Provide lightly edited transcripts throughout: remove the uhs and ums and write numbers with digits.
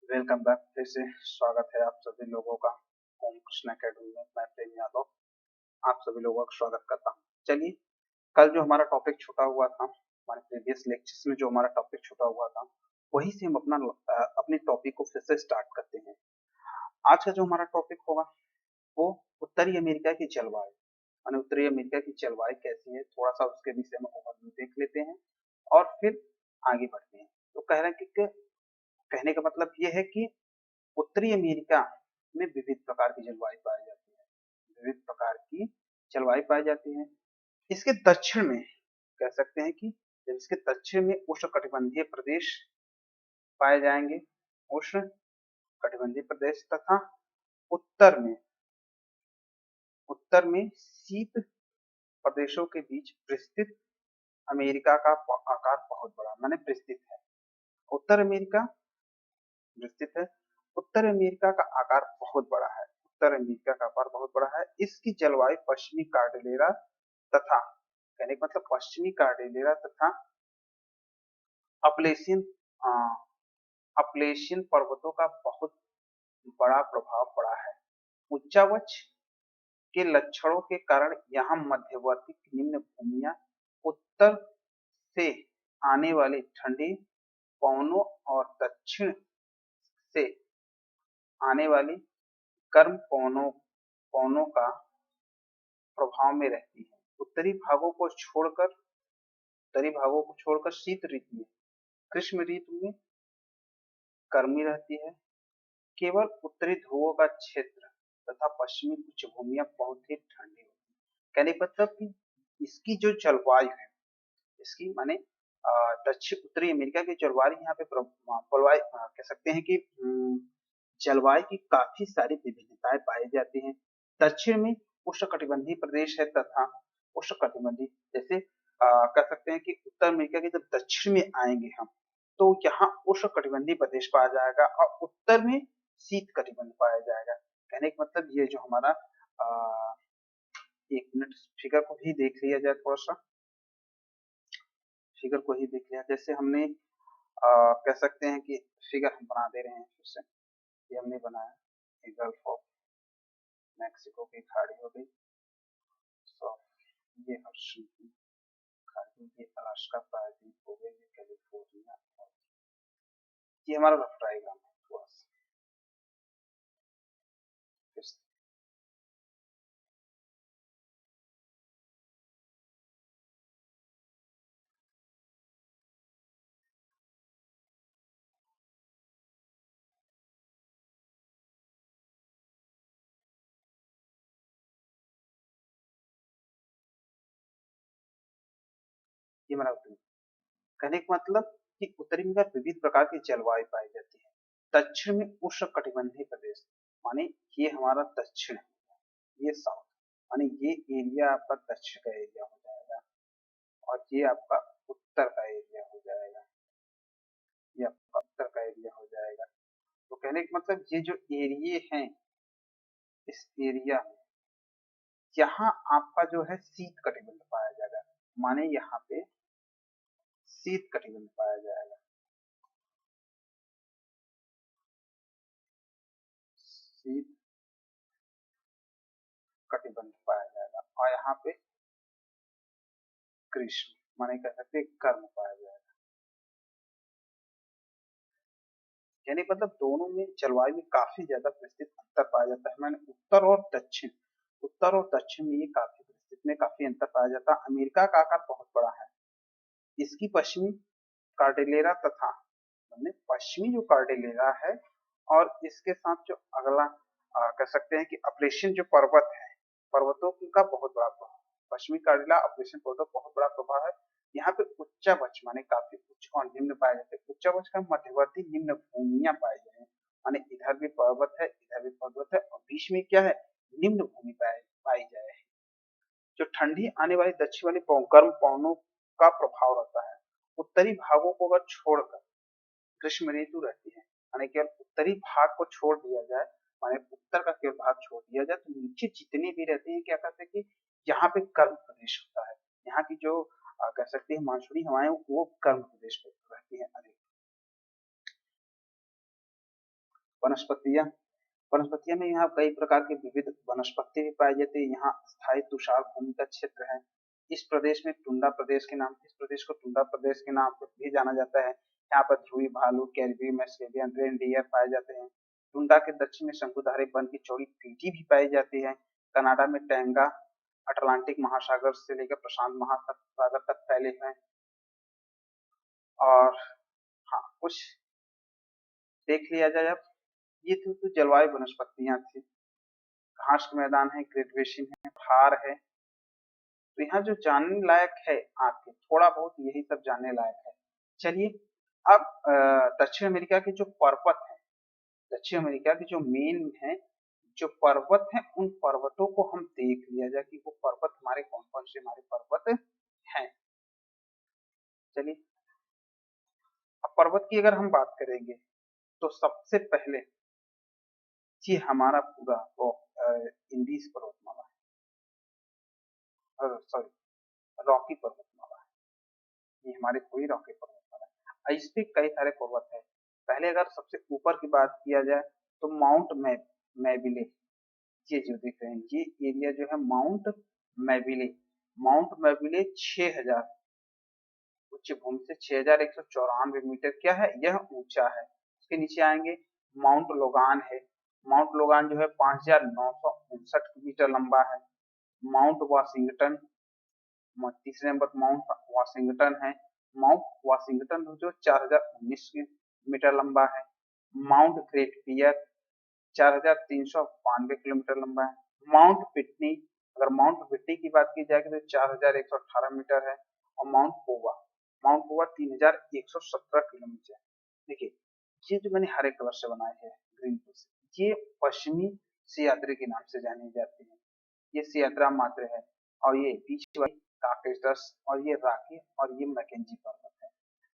Welcome back. फिर से स्वागत है आप सभी लोगों का ओम कृष्ण अकेडमी में। मैं प्रेम यादव आप सभी लोगों का स्वागत करता हूँ। चलिए, कल जो हमारा टॉपिक छूटा हुआ था, हमारे प्रीवियस लेक्चर्स में जो हमारा टॉपिक छूटा हुआ था, वही से हम अपने टॉपिक को फिर से स्टार्ट करते हैं। आज का जो हमारा टॉपिक होगा वो उत्तरी अमेरिका की जलवायु, माने उत्तरी अमेरिका की जलवायु कैसी है, थोड़ा सा उसके विषय में ओवरव्यू देख लेते हैं और फिर आगे बढ़ते हैं। तो कह रहे हैं कि कहने का मतलब ये है कि उत्तरी अमेरिका में विविध प्रकार की जलवायु पाई जाती है, विविध प्रकार की जलवायु पाई जाती है। इसके दक्षिण में कह सकते हैं कि इसके दक्षिण में उष्णकटिबंधीय प्रदेश पाए जाएंगे, उष्ण कटिबंधीय प्रदेश, तथा उत्तर में उत्तर में शीत प्रदेशों के बीच विस्तृत अमेरिका का आकार बहुत बड़ा, माने विस्तृत है। उत्तर अमेरिका विस्तृत है, उत्तर अमेरिका का आकार बहुत बड़ा है, उत्तर अमेरिका का आकार बहुत बड़ा है। इसकी जलवायु पश्चिमी कार्डिलेरा तथा, कहने का मतलब पश्चिमी कार्डिलेरा तथा अपलेशियन अपलेशियन पर्वतों का बहुत बड़ा प्रभाव पड़ा है। उच्चावच के लक्षणों के कारण यहाँ मध्यवर्ती निम्न भूमियां, उत्तर से आने वाले ठंडे पवनों और दक्षिण से आने वाली गर्म पवनों का प्रभाव में रहती है। उत्तरी भागों को छोड़कर शीत ऋतु में, ग्रीष्म ऋतु में गर्मी रहती है। केवल उत्तरी ध्रुवों का क्षेत्र तथा पश्चिमी उच्च भूमियां बहुत ही ठंडी होती है। कहने का मतलब कि इसकी जो जलवायु है, इसकी माने दक्षिण उत्तरी अमेरिका की जलवायु यहाँ पे कह सकते हैं कि जलवायु की काफी सारी विभिन्नताएं पाई जाती हैं। दक्षिण में उष्णकटिबंधीय प्रदेश है तथा उष्णकटिबंधीय, जैसे कह सकते हैं कि उत्तर अमेरिका के जब दक्षिण में आएंगे हम, तो यहाँ उष्णकटिबंधीय प्रदेश पाया जाएगा और उत्तर में शीत कटिबंध पाया जाएगा। कहने का मतलब ये जो हमारा एक मिनट फिगर को ही देख लिया जाए, थोड़ा सा फिगर को ही देख लिया, जैसे हमने कह सकते हैं कि फिगर हम बना दे रहे हैं फिर से। ये हमने बनाया, गल्फ ऑफ मैक्सिको की खाड़ी हो गई, सो ये हर्षिल खाड़ी, ये अलास्का प्रायद्वीप हो गई, ये कैलिफोर्निया, ये हमारा रफ डायग्राम है। थोड़ा सा फिर से ये हमारा उत्तरी, कहने का मतलब कि उत्तरी में विविध प्रकार की जलवायु पाई जाती है। दक्षिण में उष्ण कटिबंधीय प्रदेश, माने ये हमारा दक्षिण है, ये साउथ, माने ये एरिया आपका दक्षिण का एरिया हो जाएगा और ये आपका उत्तर का एरिया हो जाएगा, ये आपका उत्तर का एरिया हो जाएगा। तो कहने का मतलब ये जो एरिया है, इस एरिया में यहाँ आपका जो है शीत कटिबंध पाया जाएगा, माने यहाँ पे शीत कटिबंध पाया जाएगा, शीत कटिबंध पाया जाएगा। और यहाँ पे ग्रीष्म, माने कह सकते हैं गर्म पाया जाएगा। यानी मतलब दोनों में जलवायु में काफी ज्यादा विस्तृत अंतर पाया जाता है। मैंने उत्तर और दक्षिण में ये काफी विस्तृत में काफी अंतर पाया जाता है। अमेरिका का आकार बहुत बड़ा है, इसकी पश्चिमी कार्डिलेरा तथा मैंने पश्चिमी जो कार्डिलेरा है और इसके साथ जो अगला कह सकते हैं कि अपलेशियन जो पर्वत है, पर्वतों का बहुत बड़ा प्रभाव, पश्चिमी कार्डिला अपलेशियन पर्वतों का बहुत बड़ा प्रभाव है। यहाँ पे उच्चावच माने काफी उच्च और निम्न पाए जाते हैं। उच्चावच का मध्यवर्ती निम्न भूमियां पाई जाए, माने इधर भी पर्वत है, इधर भी पर्वत है और बीच में क्या है, निम्न भूमि पाई जाए, जो ठंडी आने वाली दक्षिण वाली गर्म पवनों का प्रभाव रहता है। उत्तरी भागों को अगर छोड़कर ग्रीष्म ऋतु रहती है, माने केवल उत्तरी भाग को छोड़ दिया जाए, माने उत्तर का केवल भाग छोड़ दिया जाए, तो नीचे जितनी भी रहती है क्या कहते हैं कि यहाँ पे गर्म प्रदेश होता है। यहाँ की जो कह सकते हैं मानसूनी हवाएं वो गर्म प्रदेश में रहती है अधिक। वनस्पतियां, वनस्पतियां में यहाँ कई प्रकार के विविध वनस्पति भी पाई जाती है। यहाँ स्थायी तुषार भूमि का क्षेत्र है। इस प्रदेश में टुंडा प्रदेश के नाम, इस प्रदेश को टुंडा प्रदेश के नाम से भी जाना जाता है। यहाँ पर ध्रुवी भालू, कैरिबी, मैस्केलियन, रेनडियर पाए जाते हैं। टुंडा के दक्षिण में शंकुधारी वन की चौड़ी पीढ़ी भी पाई जाती है। कनाडा में टैंगा अटलांटिक महासागर से लेकर प्रशांत महासागर तक फैले हैं। और हाँ, कुछ देख लिया जाए अब। ये तो जलवायु वनस्पतियां थी। घास के मैदान है, ग्रेट बेसिन है, पहाड़ है। तो यहाँ जो जानने लायक है आपके थोड़ा बहुत यही सब जानने लायक है। चलिए अब दक्षिण अमेरिका के जो पर्वत है, दक्षिण अमेरिका के जो मेन है जो पर्वत है, उन पर्वतों को हम देख लिया जाए कि वो पर्वत हमारे कौन कौन से हमारे पर्वत हैं। चलिए अब पर्वत की अगर हम बात करेंगे तो सबसे पहले ये हमारा पूरा इंडीज पर्वतमाला है, सॉरी रॉकी पर्वतमाला है। ये हमारी पूरी रॉकी पर्वतमाला है। इस पे कई सारे पर्वत है। पहले अगर सबसे ऊपर की बात किया जाए तो माउंट मैबिले, ये जो दिख रहे हैं ये एरिया जो है मैबिले माउंट मैबिले 6000 उच्च भूमि से 6194 मीटर क्या है, यह ऊंचा है। उसके नीचे आएंगे माउंट लोगान है। माउंट लोगान जो है 5959 मीटर लंबा है। माउंट वाशिंगटन तीसरे नंबर माउंट वाशिंगटन है। माउंट वाशिंगटन जो 4019 मीटर लंबा है। माउंट ग्रेट पियर 4392 किलोमीटर लंबा है। माउंट पिटनी, अगर माउंट पिटनी की बात की जाएगी तो 4118 मीटर है। और माउंट पोवा 3117 किलोमीटर। देखिए ये जो मैंने हरे कलर से बनाए हैं ग्रीन कलर से, ये पश्चिमी सह्याद्री के नाम से जानी जाती है। ये सह्याद्रा मात्र है। और ये बीच वाली काकेशस और ये राकी और ये मैकेंजी पर्वत है।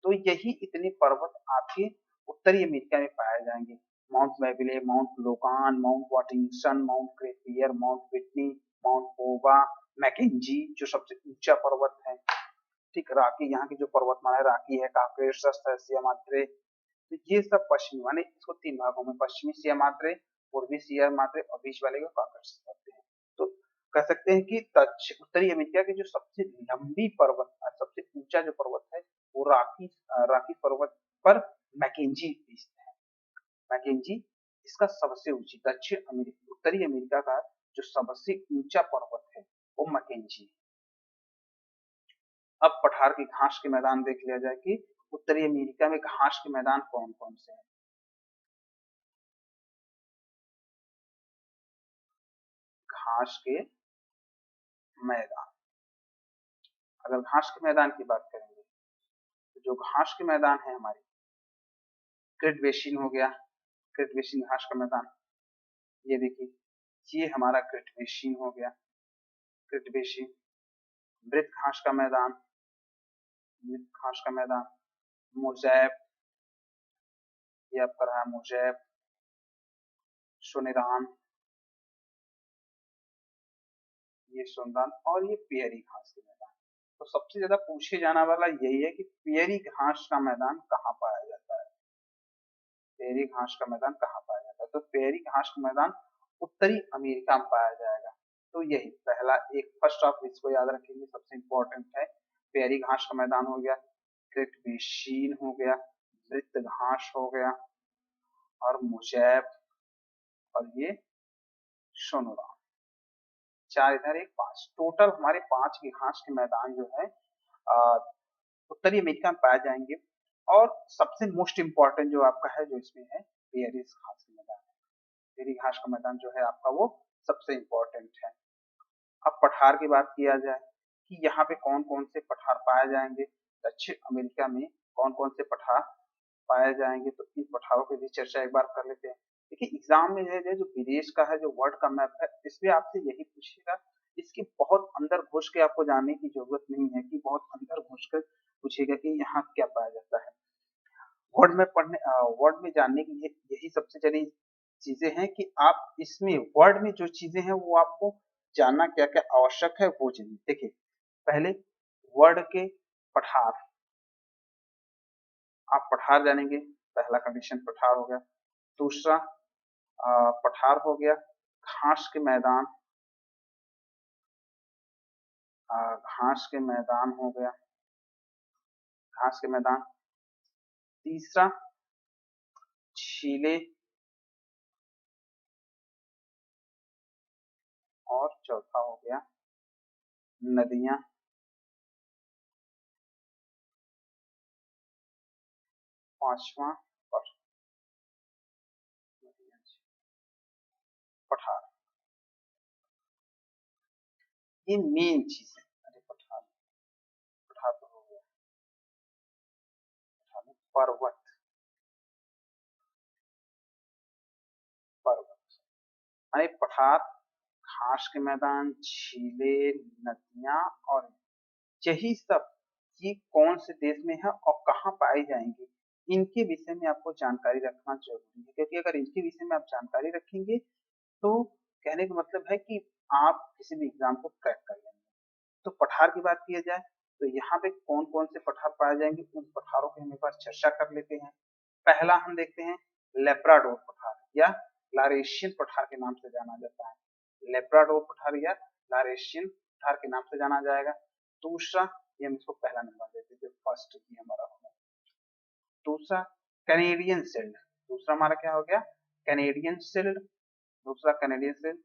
तो यही इतने पर्वत आपके उत्तरी अमेरिका में पाए जाएंगे। माउंट मैबिले, Mount Logan, Mount Waddington, Mount ग्रेपियर, माउंट विटनी, माउंट पोवा, मैकेंजी जो सबसे ऊंचा पर्वत है। ठीक, राकी यहाँ की जो पर्वतमाला है राकी है, काकेशस है, सिया मात्रे। तो ये सब पश्चिमी माने इसको तीन भागों में पश्चिमी सिया मात्रे, पूर्वी सिया मात्रे और बीच वाले को काकेशस कहते हैं। तो कह सकते हैं कि उत्तरी अमेरिका की जो सबसे लंबी पर्वत सबसे ऊंचा जो पर्वत है वो राकी पर्वत पर मैकेंजी स्थित है। मैकेंजी इसका सबसे ऊंची दक्षिण अमेरिका उत्तरी अमेरिका का जो सबसे ऊंचा पर्वत है वो मैकेंजी। अब पठार की घास के मैदान देख लिया जाए कि उत्तरी अमेरिका में घास के मैदान कौन कौन से हैं। घास के मैदान, अगर घास के मैदान की बात करेंगे तो जो घास के मैदान है हमारे ग्रेट बेसिन हो गया, ग्रेट बेसिन घास का मैदान। ये देखिए ये हमारा ग्रेट बेसिन हो गया, ग्रेट बेसिन। मृत घास का मैदान, मृत घास का मैदान। मोजैब, ये आपका रहा मोजैब, सोनेरान, ये सोनरान और ये पियरी घास के मैदान। तो सबसे ज्यादा पूछे जाने वाला यही है कि पियरी घास का मैदान कहाँ पाया जाता है। पियरी घास का मैदान कहाँ पाया जाता है, तो पियरी घास का मैदान उत्तरी अमेरिका में पाया जाएगा। तो यही पहला एक फर्स्ट ऑफ इसको याद रखेंगे, सबसे इंपॉर्टेंट है। पियरी घास का मैदान हो गया, ग्रेट बेसिन हो गया, मृत घास हो गया और मोजैब और ये सोनोरान। चार इधर एक पांच, टोटल हमारे पांच के घास के मैदान जो है उत्तरी अमेरिका में पाए जाएंगे। और सबसे मोस्ट इम्पोर्टेंट जो आपका है जो इसमें है पियरी घास का मैदान है। पियरी घास का मैदान जो है आपका वो सबसे इम्पोर्टेंट है। अब पठार की बात किया जाए कि यहाँ पे कौन कौन से पठार पाए जाएंगे, दक्षिण अमेरिका में कौन कौन से पठार पाए जाएंगे, तो इन पठारों की भी चर्चा एक बार कर लेते हैं। देखिए एग्जाम में है जो विदेश का है जो वर्ल्ड का मैप है इसमें आपसे यही पूछेगा। इसकी बहुत अंदर घुस के आपको जानने की जरूरत नहीं है कि बहुत अंदर घुस कर पूछेगा कि यहाँ क्या पाया जाता है। वर्ड में पढ़ने वर्ड में जानने की यही सबसे बड़ी चीजें हैं कि आप इसमें वर्ड में जो चीजें हैं वो आपको जानना क्या क्या आवश्यक है वो चीजें। देखिए पहले वर्ड के पठार, आप पठार जानेंगे, पहला कंडीशन पठार हो गया। दूसरा पठार हो गया, घास के मैदान, घास के मैदान हो गया, घास के मैदान। तीसरा झीलें, और चौथा हो गया नदियां। पांचवा पठार। ये मेन चीज है। अरे पठार, पठार तो हो गया, पठार में पर्वत, पर्वत अरे पठार, घास के मैदान, झीलें, नदियां, और यही सब ये कौन से देश में है और कहाँ पाई जाएंगी, इनके विषय में आपको जानकारी रखना जरूरी है। क्योंकि अगर इनके विषय में आप जानकारी रखेंगे तो कहने का मतलब है कि आप किसी भी एग्जाम को क्रैक कर लेंगे। तो पठार की बात की जाए तो यहाँ पे कौन कौन से पठार पाए जाएंगे, उन पठारों की हम एक बार चर्चा कर लेते हैं। पहला हम देखते हैं लेब्राडोर पठार, या लारेशियन पठार के नाम से जाना जाता है। लेब्राडोर पठार या लारेशियन पठार के नाम से जाना जाएगा। दूसरा, ये हम इसको पहला नंबर देते हैं, फर्स्ट ही हमारा होगा। दूसरा कैनेडियन सिल्ड, दूसरा हमारा क्या हो गया, कैनेडियन सिल्ड, दूसरा कैनेडियन सिल्ड।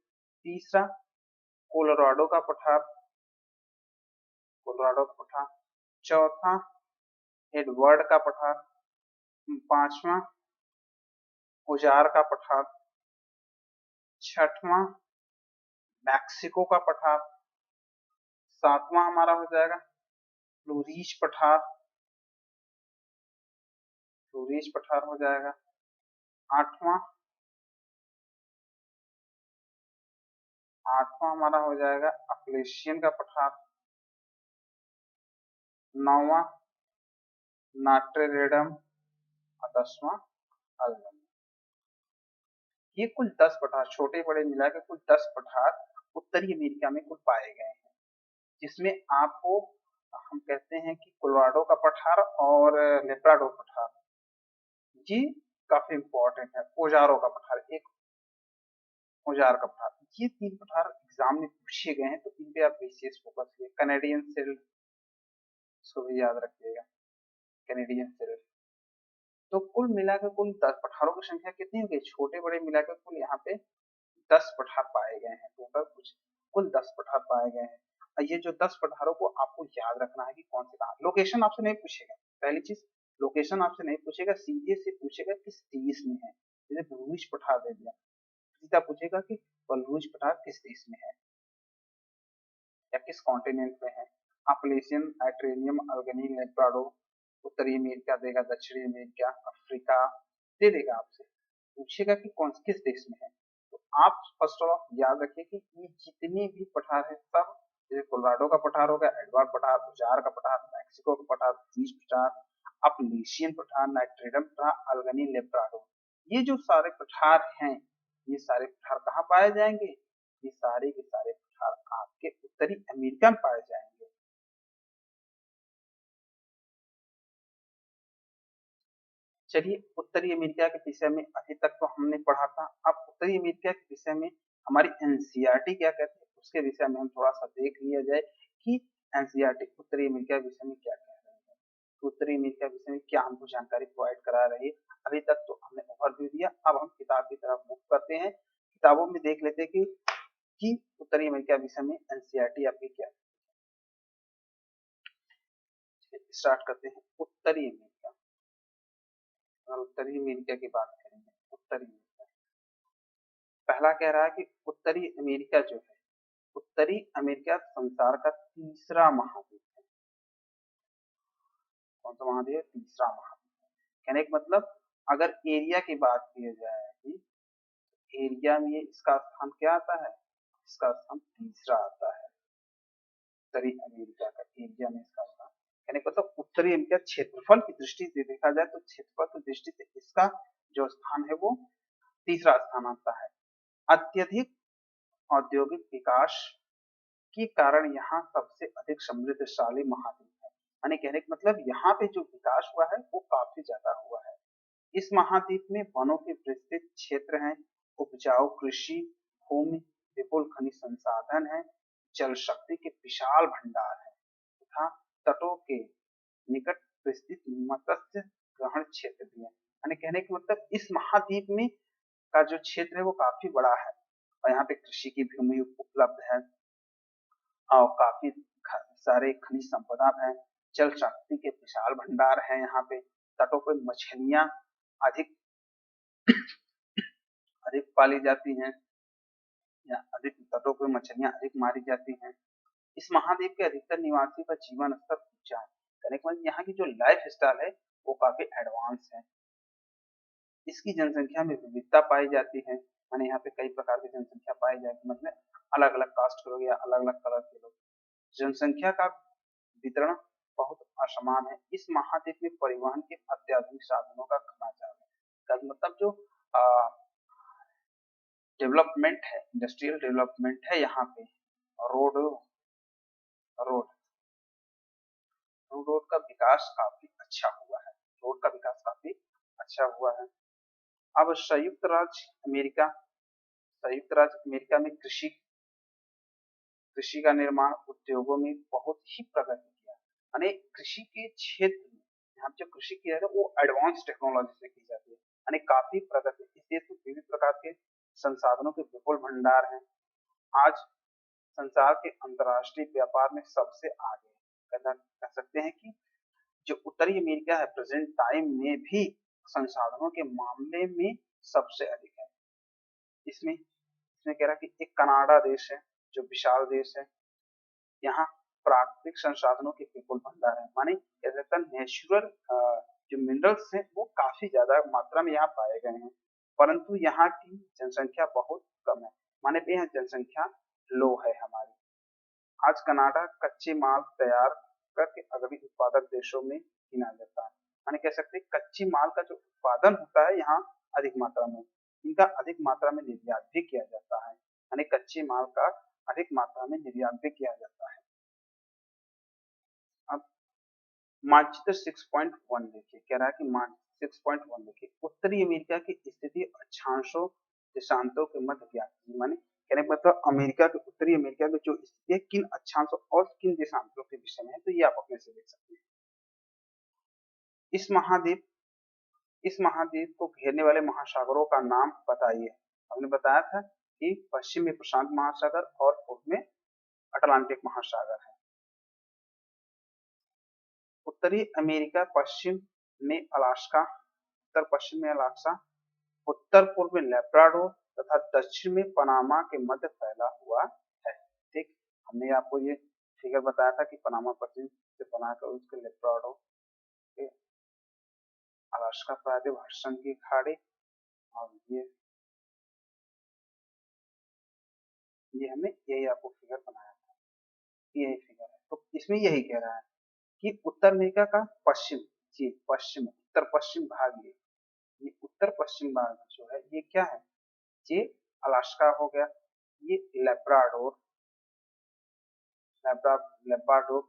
तीसरा कोलोराडो का पठार, कोलोराडो का पठार। चौथा एडवर्ड का पठार। पांचवा उजार का पठार। छठवां मैक्सिको का पठार। सातवां हमारा हो जाएगा फ्लोरीज पठार, फ्लोरीज पठार हो जाएगा। आठवां, आठवां हमारा हो जाएगा अपलेशियन का पठार। नौवां नाट्रेरेडम, और 10वां अल्बम। ये कुल 10 पठार, छोटे बड़े मिला के कुल 10 पठार उत्तरी अमेरिका में कुल पाए गए हैं, जिसमें आपको हम कहते हैं कि कोलोराडो का पठार और लेब्राडोर पठार ये काफी इंपॉर्टेंट है। ओजारो का पठार, एक ओजार का पठार, ये 3 पठार एग्जाम में पूछे गए हैं, तो इन पे आप विशेष फोकस करिए। कैनेडियन सिल्ड, इसको भी याद रखिएगा, कैनेडियन सिल्ड। तो कुल मिलाकर कुल 10 पठारों की संख्या कितनी हो गई, छोटे बड़े मिलाकर कुल यहाँ पे 10 पठार पाए गए हैं। टोटल कुल 10 पठार पाए गए हैं। और ये जो 10 पठारों को आपको याद रखना है कि कौन से कहा। लोकेशन आपसे नहीं पूछेगा, पहली चीज लोकेशन आपसे नहीं पूछेगा, सीधे से पूछेगा किस देश में है। जैसे भूमिज पठार दे दिया, सीधा पूछेगा कि बलरूज पठार किस देश में है या किस कॉन्टिनेंट में है। अपलेशियन, आइट्रेनियम, अल्गनी, लेब्राडो उत्तरी अमेरिका देगा, दक्षिणी अमेरिका, अफ्रीका दे देगा। आपसे पूछेगा कि कौन किस देश में है। तो आप फर्स्ट ऑफ याद रखिए कि ये जितने भी पठार है सब, जैसे कोलोराडो का पठार होगा, एडवर्ड पठार, उजार का पठार, मैक्सिको का पठार, फ्रीज पठार, अपलेशियन पठार, नाइट्रेडम पठार, अल्गनी, लेब्राडो, ये जो सारे पठार हैं, ये सारे पठार कहाँ पाए जाएंगे, ये सारे के सारे पठार आपके उत्तरी अमेरिका में पाए जाएंगे। चलिए, उत्तरी अमेरिका के विषय में अभी तक तो हमने पढ़ा था। अब उत्तरी अमेरिका के विषय में हमारी एनसीईआरटी क्या कहती है, उसके विषय में हम थोड़ा सा देख लिया जाए कि एनसीईआरटी उत्तरी अमेरिका के विषय में क्या कह रही है, तो उत्तरी अमेरिका के विषय में क्या हमको जानकारी प्रोवाइड करा रही है। अभी तक तो हमने ओवरव्यू दिया, अब हम किताब की तरफ मूव करते हैं। किताबों में देख लेते हैं कि उत्तरी अमेरिका विषय में एनसीईआरटी आपकी क्या। स्टार्ट करते हैं उत्तरी अमेरिका। और उत्तरी अमेरिका की बात करेंगे, उत्तरी अमेरिका पहला कह रहा है कि उत्तरी अमेरिका जो है, उत्तरी अमेरिका संसार का तीसरा महाद्वीप है। कौन सा महाद्वीप है, तीसरा महाद्वीप। कहने का मतलब अगर एरिया की बात की जाए, एरिया में इसका स्थान क्या आता है, इसका स्थान तीसरा आता है। उत्तरी अमेरिका का एरिया में इसका स्थान, कहने का मतलब उत्तरी अमेरिका क्षेत्रफल की दृष्टि से देखा जाए तो क्षेत्रफल की दृष्टि से इसका जो स्थान है वो तीसरा स्थान आता है। अत्यधिक औद्योगिक विकास के कारण यहाँ सबसे अधिक समृद्धशाली महाद्वीप है। यानी कहने का मतलब यहाँ पे जो विकास हुआ है वो काफी ज्यादा हुआ है। इस महाद्वीप में वनों के विस्तृत क्षेत्र हैं, उपजाऊ कृषि भूमि, विपुल खनिज संसाधन है, जल शक्ति के विशाल भंडार है तथा तटों के निकट विस्तृत मत्स्य ग्रहण क्षेत्र भी है। यानी कहने का मतलब इस महाद्वीप में का जो क्षेत्र है वो काफी बड़ा है और यहाँ पे कृषि की भूमि उपलब्ध है और काफी सारे खनिज संपदा है, जल शक्ति के विशाल भंडार है, यहाँ पे तटों पे मछलियां अधिक अधिक पाली जाती हैं या अधिक तटों पे मछलियां अधिक मारी जाती हैं। इस महाद्वीप के अधिकतर निवासियों का जीवन स्तर ऊंचा है, कहने का मतलब यहाँ की जो लाइफ स्टाइल है वो काफी एडवांस है। इसकी जनसंख्या में विविधता पाई जाती है, माने यहाँ पे कई प्रकार की जनसंख्या पाई जाती है, मतलब अलग अलग कास्ट के लोग या अलग अलग कलर के लोग। जनसंख्या का वितरण बहुत असमान है। इस महाद्वीप में परिवहन के अत्याधुनिक साधनों का घना जाल है, का मतलब जो डेवलपमेंट है, इंडस्ट्रियल डेवलपमेंट है यहाँ पे, रोड रोड रोड का विकास काफी अच्छा हुआ है, रोड का विकास काफी अच्छा हुआ है। अब संयुक्त राज्य अमेरिका में कृषि कृषि का निर्माण उद्योगों में बहुत ही प्रगति किया, यानी कृषि के क्षेत्र में यहाँ जो कृषि किया है वो एडवांस टेक्नोलॉजी से की जाती है, यानी काफी प्रगति। इस देश में विविध प्रकार के संसाधनों के विपुल भंडार हैं। आज संसार के अंतर्राष्ट्रीय व्यापार में सबसे आगे कह सकते हैं कि जो उत्तरी अमेरिका है प्रेजेंट टाइम में भी संसाधनों के मामले में सबसे अधिक है। इसमें इसमें कह रहा है कि एक कनाडा देश है जो विशाल देश है, यहाँ प्राकृतिक संसाधनों के विपुल भंडार है, माने कह सकते हैं नेचुरल जो मिनरल्स हैं वो काफी ज्यादा मात्रा में यहाँ पाए गए हैं, परंतु यहाँ की जनसंख्या बहुत कम है, माने यहाँ जनसंख्या लो है हमारी। आज कनाडा कच्चे माल तैयार करके अग्रणी उत्पादक देशों में गिना जाता है, यानी कह सकते हैं कच्चे माल का जो उत्पादन होता है यहाँ अधिक मात्रा में, इनका अधिक मात्रा में निर्यात भी किया जाता है, यानी कच्चे माल का अधिक मात्रा में निर्यात भी किया जाता है। अब मानचित्र 6.1 देखिए, कह रहा है कि मानचित्र 6.1 देखिए, उत्तरी अमेरिका की स्थिति अक्षांशों देशांतों के मध्य ज्ञात, माने कहने का मतलब अमेरिका के उत्तरी अमेरिका की जो स्थिति है किन अक्षांशों और किन देशांतरों के विषय में है, तो ये आप अपने से देख सकते हैं। इस महाद्वीप को घेरने वाले महासागरों का नाम बताइए। हमने बताया था कि पश्चिम में प्रशांत महासागर और पूर्व में अटलांटिक महासागर है। उत्तरी अमेरिका पश्चिम में अलास्का, उत्तर पश्चिम में अलास्का, उत्तर पूर्व में लेब्राडोर तथा दक्षिण में पनामा के मध्य फैला हुआ है। ठीक, हमने आपको ये फिगर बताया था कि पनामा पश्चिम से बनाकर उसके लेब्राडोर, अलास्का प्रायद्वीप, हडसन की खाड़ी, और ये हमने यही आपको फिगर बनाया था, यही फिगर है। तो इसमें यही कह रहा है कि उत्तर अमेरिका का पश्चिम, जी पश्चिम उत्तर पश्चिम भाग, ये उत्तर पश्चिम भाग जो है ये क्या है, ये अलास्का हो गया, ये लेब्राडोर लेब्राडोर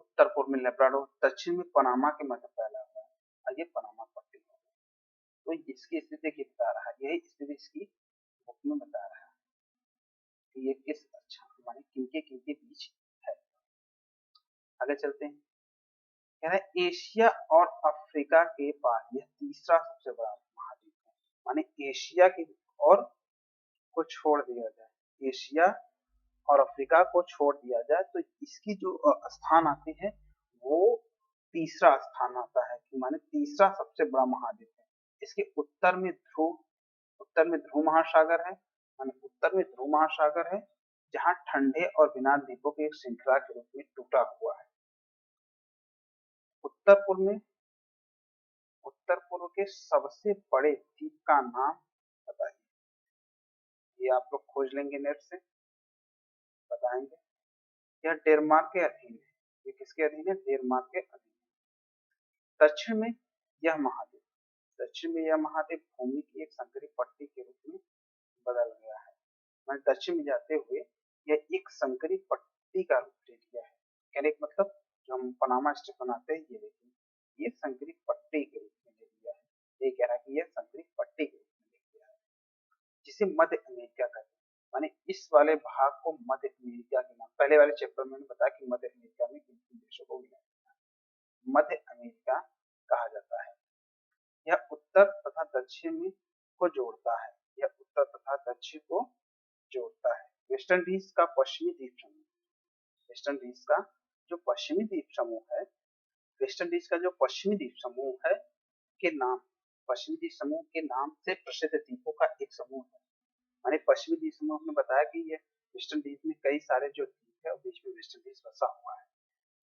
उत्तर पूर्व में लेब्राडोर, दक्षिण में पनामा के मध्य फैला हुआ है, और ये पनामा पट्टी हो गई। तो इसकी स्थिति की बता रहा है, यही स्थिति इसकी बुक में बता रहा है कि ये किस अच्छा माने किनके बीच है। आगे चलते हैं, कह रहे हैं एशिया और अफ्रीका के पास यह तीसरा सबसे बड़ा महाद्वीप है, माने एशिया की और को छोड़ दिया जाए, एशिया और अफ्रीका को छोड़ दिया जाए तो इसकी जो स्थान आते हैं वो तीसरा स्थान आता है, कि माने तीसरा सबसे बड़ा महाद्वीप है। इसके उत्तर में ध्रुव महासागर है, माने उत्तर में ध्रुव महासागर है जहाँ ठंडे और बिना द्वीपों की एक श्रृंखला के रूप में टूटा हुआ है। उत्तर पूर्व के सबसे बड़े द्वीप का नाम बताइए, ये आप लोग खोज लेंगे नेट से, बताएंगे। यह डेनमार्क के अधीन है, ये किसके अधीन है, डेनमार्क के अधीन। दक्षिण में यह महाद्वीप भूमि की एक संकरी पट्टी के रूप में बदल गया है, मैं दक्षिण में जाते हुए यह एक संकरी पट्टी का रूप ले लिया है, कहने का मतलब जो हम पनामा स्ट्रिप बनाते हैं ये देखिए, ये इसे मध्य अमेरिका कहते हैं। माने इस वाले भाग को मध्य अमेरिका के नाम, पहले वाले चैप्टर में मैंने बताया कि मध्य अमेरिका में किन किन देशों को मध्य अमेरिका कहा जाता है। यह उत्तर तथा दक्षिण में को जोड़ता है, यह उत्तर तथा दक्षिण को जोड़ता है। वेस्ट इंडीज का पश्चिमी द्वीप समूह, वेस्ट इंडीज का जो पश्चिमी द्वीप समूह है, वेस्ट इंडीज का जो पश्चिमी द्वीप समूह है के नाम, पश्चिमी द्वीप समूह के नाम से प्रसिद्ध द्वीपों का एक समूह है। माने पश्चिमी द्वीप समूह ने बताया कि ये वेस्ट इंडीज में कई सारे जो द्वीप है और बीच में वेस्ट इंडीज बसा हुआ है,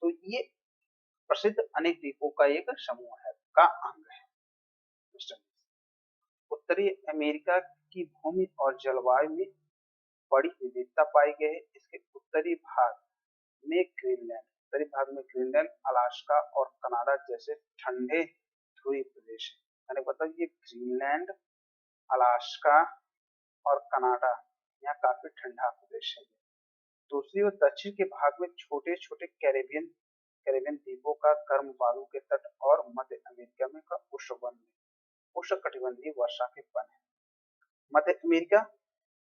तो ये प्रसिद्ध अनेक द्वीपों का एक समूह है, का अंग है वेस्ट इंडीज। उत्तरी अमेरिका की भूमि और जलवायु में बड़ी विविधता पाई गई है। इसके उत्तरी भाग में ग्रीनलैंड, उत्तरी भाग में ग्रीनलैंड, अलास्का और कनाडा जैसे ठंडे ध्रुवीय प्रदेश है। मैंने बताया ये ग्रीनलैंड, अलास्का और कनाडा यहाँ काफी ठंडा प्रदेश है। दूसरी ओर दक्षिण के भाग में छोटे छोटे कैरेबियन कैरेबियन द्वीपों का गर्म बालू के तट और मध्य अमेरिका में का उष्णकटिबंधीय वर्षा के वन है। मध्य अमेरिका,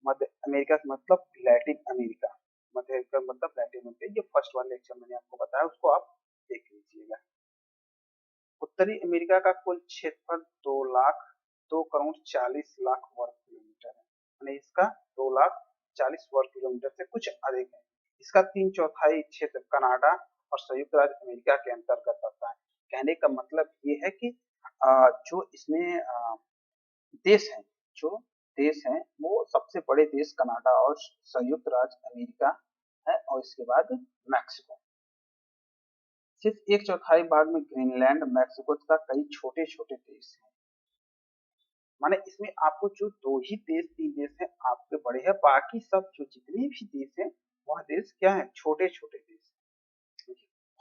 मध्य अमेरिका का मतलब लैटिन अमेरिका, मध्य अमेरिका मतलब लैटिन अमेरिका। ये फर्स्ट वाले लेक्चर मैंने आपको बताया, उसको आप देख लीजिएगा। उत्तरी अमेरिका का कुल क्षेत्रफल 2,40,00,000 वर्ग किलोमीटर है। यानी इसका 2,40,00,000 वर्ग किलोमीटर से कुछ अधिक है। इसका 3/4 क्षेत्र कनाडा और संयुक्त राज्य अमेरिका के अंतर्गत आता है। कहने का मतलब ये है कि जो इसमें देश हैं, जो देश हैं वो सबसे बड़े देश कनाडा और संयुक्त राज्य अमेरिका है, और इसके बाद मैक्सिको। सिर्फ 1/4 भाग में ग्रीनलैंड, मैक्सिको तथा कई छोटे छोटे देश हैं। माने इसमें आपको जो 2 ही देश 3 देश हैं आपके बड़े हैं, बाकी सब जो जितने भी देश हैं वह देश क्या है, छोटे छोटे देश हैं।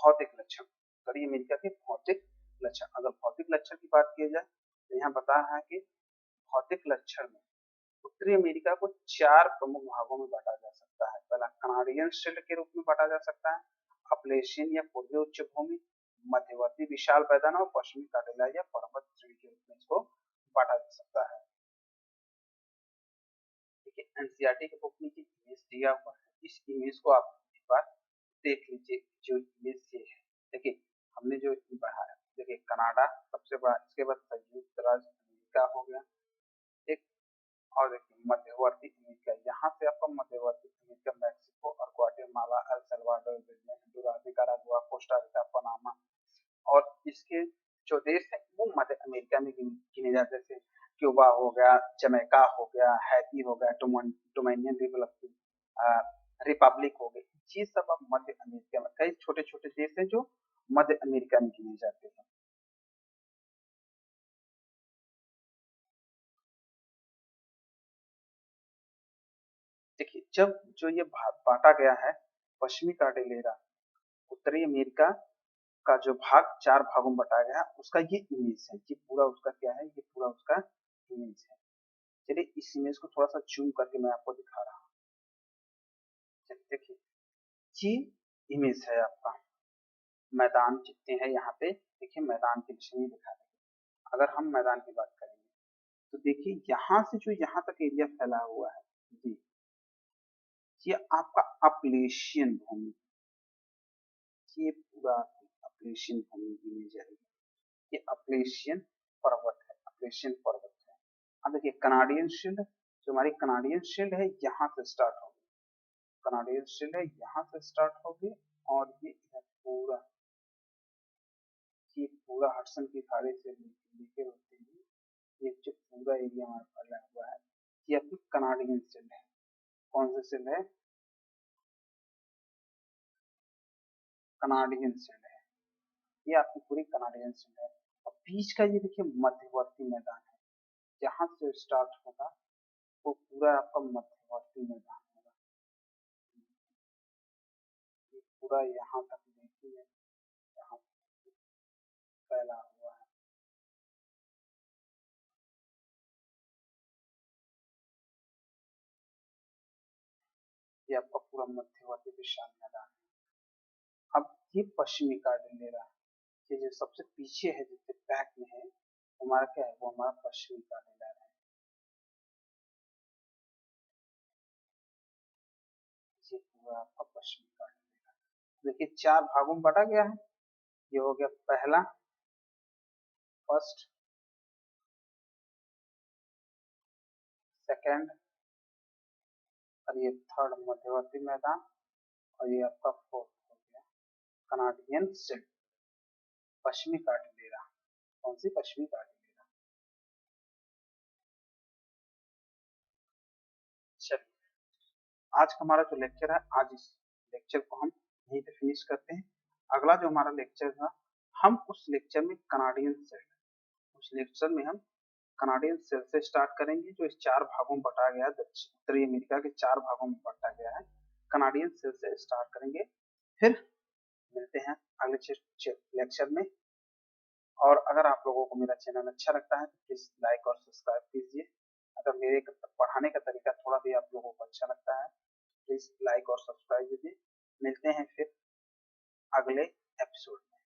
भौतिक लक्षण, उत्तरी अमेरिका के भौतिक लक्षण, अगर भौतिक लक्षण की बात की जाए तो यहाँ बता रहा है कि भौतिक लक्षण में उत्तरी अमेरिका को 4 प्रमुख भागों में बांटा जा सकता है। पहला कनाडियन शिल्ड के रूप में बांटा जा सकता है, अपलेशियन या पूर्वी उच्च भूमि, मध्यवर्ती विशाल मैदान और पश्चिमी काटेला या पर्वत श्रेणी के रूप में इसको बांटा जा सकता है। ठीक है, एनसीईआरटी के बुक में इमेज दिया हुआ है, इस इमेज को आप एक बार देख लीजिए। जो इमेज ये है, देखिए हमने जो पढ़ा है, देखिए कनाडा सबसे बड़ा, इसके बाद संयुक्त राज्य अमेरिका हो गया एक, और देखिए मध्यवर्ती अमेरिका, यहाँ से आपका मध्यवर्ती अमेरिका मैक्सिको और Guatemala, El Salvador, Honduras, Nicaragua, Costa Rica, Panama, और इसके जो देश है वो मध्य अमेरिका में गिने जाते हैं, जैसे क्यूबा हो गया, जमैका हो गया, हैती हो गया, डोमिनियन रिपब्लिक हो गई, ये सब अब मध्य अमेरिका में, कई छोटे छोटे देश हैं जो मध्य अमेरिका में गिने जाते हैं। देखिए जब जो ये बांटा गया है, पश्चिमी कार्डिलेरा, उत्तरी अमेरिका का जो भाग 4 भागों में बंटा गया है, उसका ये इमेज है, ये पूरा उसका क्या है, ये पूरा उसका इमेज है। चलिए इस इमेज को थोड़ा सा जूम करके मैं आपको दिखा रहा हूँ। देखिए ये इमेज है आपका, मैदान जितने हैं यहाँ पे, देखिए मैदान की निशानी दिखा रहे हैं। अगर हम मैदान की बात करेंगे तो देखिए यहाँ से जो यहाँ तक एरिया फैला हुआ है, ये आपका अपलेशियन भूमि, ये पूरा अपलेशियन भूमि गिनी जाएगी। ये अपलेशियन पर्वत है, अपलेशियन पर्वत है। अब देखिए कनाडियन शील्ड, जो हमारी कनाडियन शील्ड है यहाँ से स्टार्ट होगी, कनाडियन शील्ड है यहाँ से स्टार्ट होगी, और ये पूरा, ये पूरा हडसन की खाड़ी से लेकर होते हुए ये जो पूरा एरिया हमारा फैला हुआ है, ये आपकी कनाडियन शील्ड है। कौन सी शील्ड है, कनाडियन शील्ड है, ये आपकी पूरी कनाडियन शील्ड है। और बीच का ये देखिए मध्यवर्ती मैदान है, जहां से स्टार्ट होगा वो पूरा आपका मध्यवर्ती मैदान होगा, ये पूरा यहाँ तक देखिए, यहाँ फैला हुआ है। ये आपका पूरा मध्यवर्ती विशाल मैदान है। अब ये पश्चिमी कार्डिलेरा, ये जो सबसे पीछे है, जिससे बैक में है, हमारा क्या है, वो हमारा पश्चिमी कार्डिलेरा है। गया आपका पश्चिमी घाट मिलेगा। देखिए 4 भागों में बटा गया है। ये हो गया पहला, फर्स्ट, सेकंड, और ये थर्ड मध्यवर्ती मैदान, और ये आपका फोर्थ हो गया कनाडियन शिल्ड, पश्चिमी कार्टिलेरा। कौन सी? पश्चिमी कार्टिलेरा। चलिए, आज का हमारा जो लेक्चर है, आज इस लेक्चर को हम यहीं पे फिनिश करते हैं। अगला जो हमारा लेक्चर था, हम उस लेक्चर में कनाडियन शिल्ड, उस लेक्चर में हम कनाडियन शिल्ड से स्टार्ट करेंगे, जो इस 4 भागों में बटा गया है, उत्तरी अमेरिका के 4 भागों में बटा गया है। कनाडियन शिल्ड से स्टार्ट करेंगे, फिर मिलते हैं अगले लेक्चर में। और अगर आप लोगों को मेरा चैनल अच्छा लगता है तो प्लीज लाइक और सब्सक्राइब कीजिए। अगर मेरे पढ़ाने का तरीका थोड़ा भी आप लोगों को अच्छा लगता है, प्लीज लाइक और सब्सक्राइब कीजिए। मिलते हैं फिर अगले एपिसोड में।